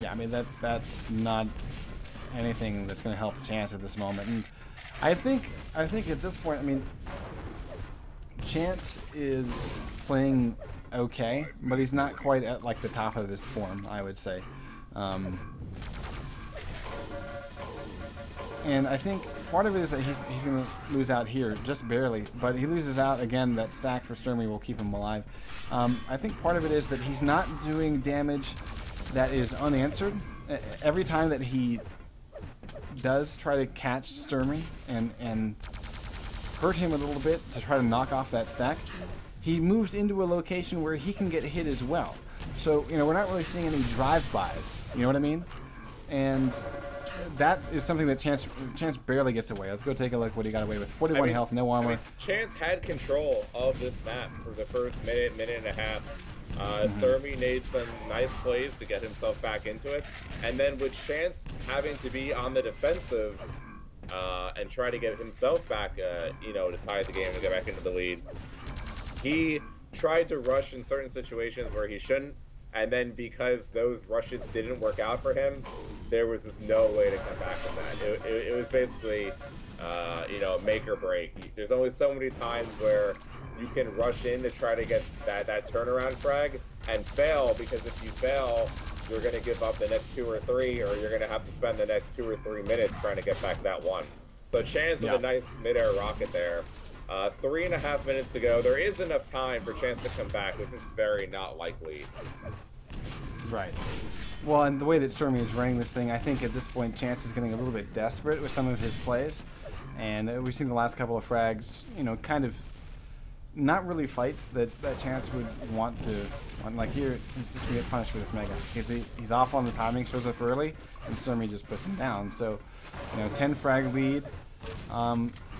Yeah, I mean that's not anything that's going to help Chance at this moment. And I think at this point, I mean, Chance is playing okay, but he's not quite at like the top of his form, I would say. And I think part of it is that he's going to lose out here, just barely. But he loses out again. That stack for stermy will keep him alive. I think part of it is that he's not doing damage that is unanswered. Every time that he does try to catch stermy and hurt him a little bit to try to knock off that stack, he moves into a location where he can get hit as well. So, you know, we're not really seeing any drive-bys. You know what I mean? And that is something that Chance barely gets away. Let's go take a look what he got away with. 41 health, no armor. Chance had control of this map for the first minute and a half. Stermy made some nice plays to get himself back into it. And then with Chance having to be on the defensive and try to get himself back, you know, to tie the game and get back into the lead, he tried to rush in certain situations where he shouldn't. And then because those rushes didn't work out for him, there was just no way to come back from that. It was basically, you know, make or break. There's only so many times where you can rush in to try to get that turnaround frag and fail, because if you fail, you're going to give up the next 2 or 3, or you're going to have to spend the next 2 or 3 minutes trying to get back that one. So Chance with a nice mid-air rocket there. 3.5 minutes to go. There is enough time for Chance to come back, which is very not likely. Right. Well, and the way that stermy is running this thing, I think at this point Chance is getting a little bit desperate with some of his plays. And we've seen the last couple of frags, you know, kind of not really fights that Chance would want to. Like here, he's just going to get punished for this mega. Because he's off on the timing, shows up early, and stermy just puts him down. So, you know, 10 frag lead.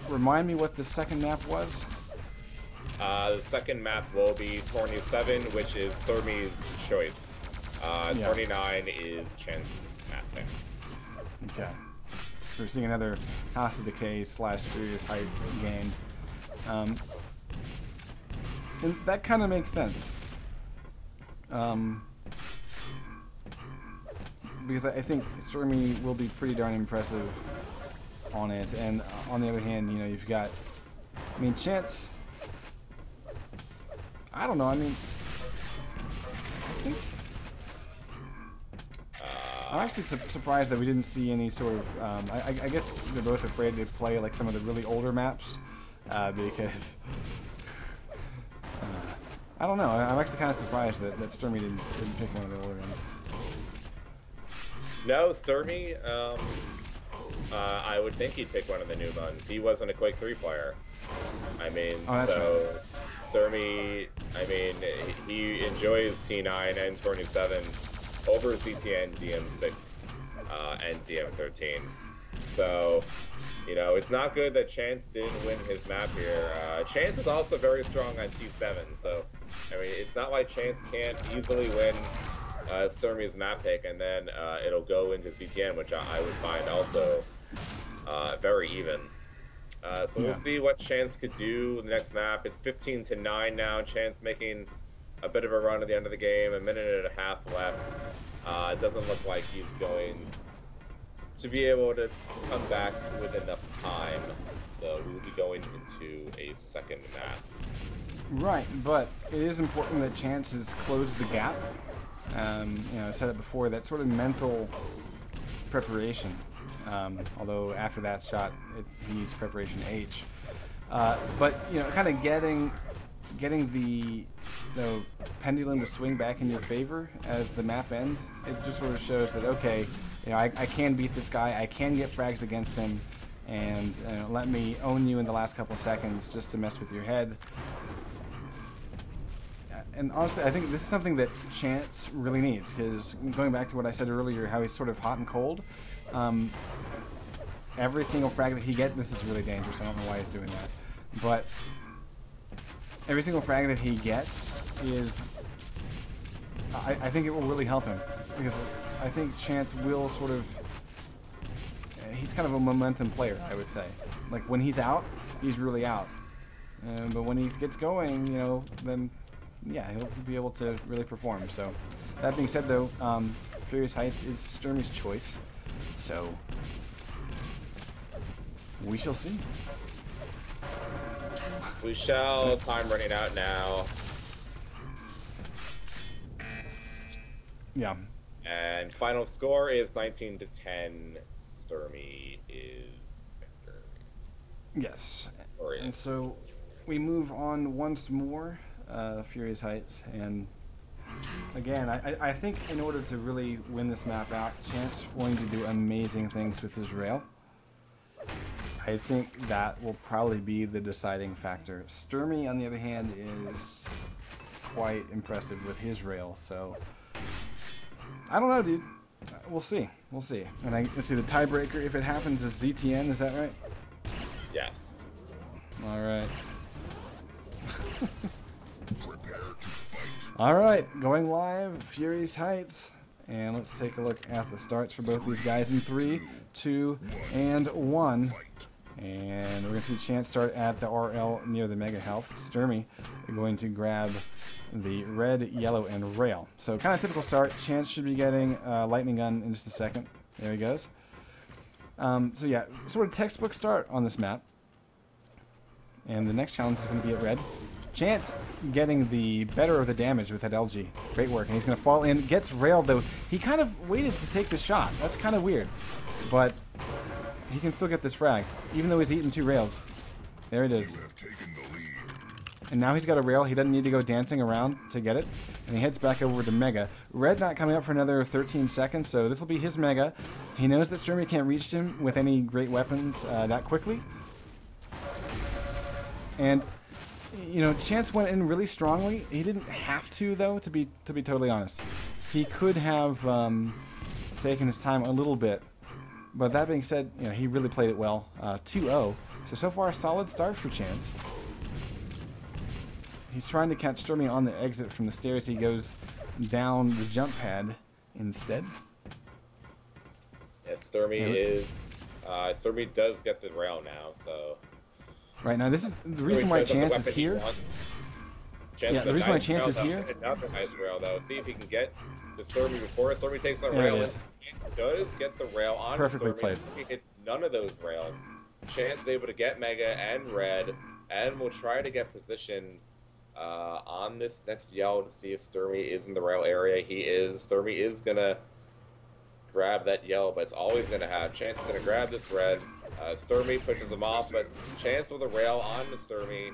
Remind me what the second map was? The second map will be 27, which is Stermy's choice. 29 is Chance's map there. Okay. So we're seeing another House of Decay / Furious Heights game. And that kind of makes sense. Because I think stermy will be pretty darn impressive on it, and on the other hand, you know, you've got, I mean, Chance, I don't know, I mean, I think, I'm actually surprised that we didn't see any sort of, I guess they're both afraid to play like some of the really older maps, because, I don't know, I'm actually kind of surprised that stermy didn't pick one of the older ones. No, stermy, I would think he'd pick one of the new ones. He wasn't a Quake 3 player. I mean, so right. Stermy, I mean, he enjoys T9 and 27 over CTN, DM6, and DM13. So, you know, it's not good that Chance didn't win his map here. Chance is also very strong on T7, so, I mean, it's not like Chance can't easily win Stermy's map pick, and then it'll go into CTN, which I would find also very even. So we'll see what Chance could do in the next map. It's 15-9 now. Chance making a bit of a run at the end of the game. 1.5 minutes left. It doesn't look like he's going to be able to come back with enough time. So we will be going into a second map. Right, but it is important that Chance has closed the gap. You know, I said it before, that sort of mental preparation. Although after that shot, he needs preparation H. But you know, kind of getting the pendulum to swing back in your favor as the map ends. It just sort of shows that, okay, you know, I can beat this guy. I can get frags against him, and let me own you in the last couple of seconds just to mess with your head. And honestly, I think this is something that Chance really needs, because going back to what I said earlier, how he's sort of hot and cold, every single frag that he gets, this is really dangerous, I don't know why he's doing that, but every single frag that he gets is, I think it will really help him, because I think Chance will sort of, he's kind of a momentum player, I would say. Like, when he's out, he's really out. But when he gets going, you know, then yeah, he'll be able to really perform. So, that being said, though, Furious Heights is Stermy's choice. So, we shall see. We shall. Time running out now. Yeah. And final score is 19 to 10. Stermy is victor. Yes. And so we move on once more, Furious Heights, and again, I think in order to really win this map out, Chance going to do amazing things with his rail. I think that will probably be the deciding factor. Stermy, on the other hand, is quite impressive with his rail, so I don't know, dude. We'll see. We'll see. And let's see, the tiebreaker, if it happens, is ZTN, is that right? Yes. All right. All right, going live, Furious Heights. And let's take a look at the starts for both these guys in 3, 2, and 1. And we're going to see Chance start at the RL near the Mega Health. Stermy is going to grab the red, yellow, and rail. So kind of typical start. Chance should be getting lightning gun in just a second. There he goes. So yeah, sort of textbook start on this map. And the next challenge is going to be at red. Chance getting the better of the damage with that LG. Great work. And he's going to fall in. Gets railed, though. He kind of waited to take the shot. That's kind of weird. But he can still get this frag, even though he's eaten 2 rails. There it is. And now he's got a rail. He doesn't need to go dancing around to get it. And he heads back over to Mega. Red not coming up for another 13 seconds, so this will be his Mega. He knows that Stermy can't reach him with any great weapons that quickly. And, you know, Chance went in really strongly. He didn't have to, though, to be totally honest. He could have taken his time a little bit. But that being said, you know, he really played it well. 2-0. So far, a solid start for Chance. He's trying to catch Stermy on the exit from the stairs. He goes down the jump pad instead. Yes, Stermy is... Stermy does get the rail now, so... Right, now this is the reason why Chance is here. Yeah, the reason why Chance is here... Another nice rail, though. See if he can get to Stermy before Stermy takes on rail. Chance does get the rail on Perfectly Stermy. played. Stermy hits none of those rails. Chance is able to get Mega and Red, and will try to get position on this next yell to see if Stermy is in the rail area. He is. Stermy is going to grab that yell, but it's always going to have. Chance is going to grab this Red. Stermy pushes him off, but Chance with a rail on to Stermy.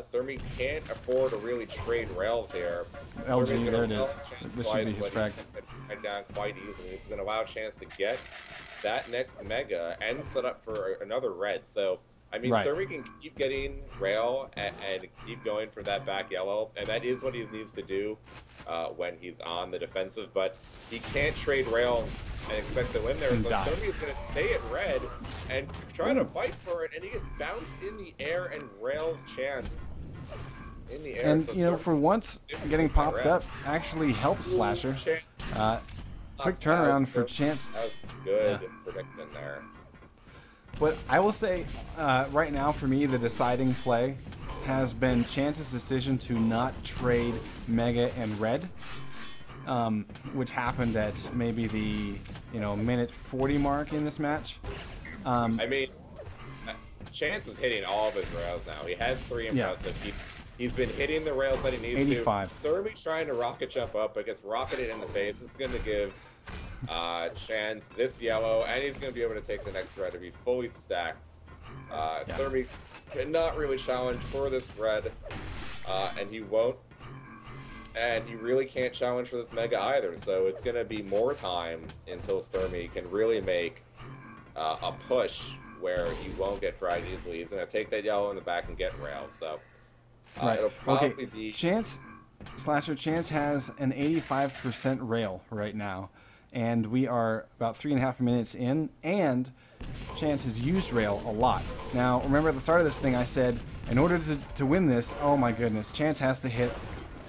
Stermy can't afford to really trade rails here. LG, there it is. This should be his frag. Down quite easily. This is going to allow Chance to get that next Mega and set up for another Red. So, I mean, right. Stermy can keep getting rail and keep going for that back yellow, and that is what he needs to do when he's on the defensive, but he can't trade rail and expect to win there. So Stermy is going to stay at red and try to fight for it, and he gets bounced in the air and rails Chance in the air. And, so you know, for once, getting popped up actually helps Slasher. Quick turnaround for Chance. That was good prediction there. But I will say, right now, for me, the deciding play has been Chance's decision to not trade Mega and Red, which happened at maybe the minute 40 mark in this match. I mean, Chance is hitting all of his rails now. He has 3 impressive. Yeah. He's been hitting the rails that he needs 85. to. Stermy trying to rocket jump up, but gets rocketed in the face. This is going to give Chance this yellow, and he's going to be able to take the next red to be fully stacked. Stermy cannot really challenge for this red, and he won't. And he really can't challenge for this Mega either, so it's going to be more time until Stermy can really make a push where he won't get fried easily. He's going to take that yellow in the back and get rail, so it'll probably be... Slasher Chance has an 85% rail right now, and we are about 3.5 minutes in, and Chance has used rail a lot. Now, remember at the start of this thing I said, in order to win this, oh my goodness, Chance has to hit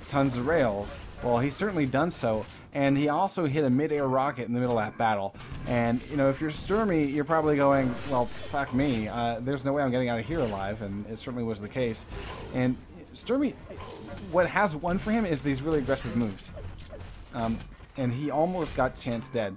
tons of rails. Well, he's certainly done so, and he also hit a mid-air rocket in the middle of that battle. And, if you're Stermy, you're probably going, well, fuck me, there's no way I'm getting out of here alive, and it certainly was the case. And Stermy, what has won for him is these really aggressive moves. and he almost got Chance dead.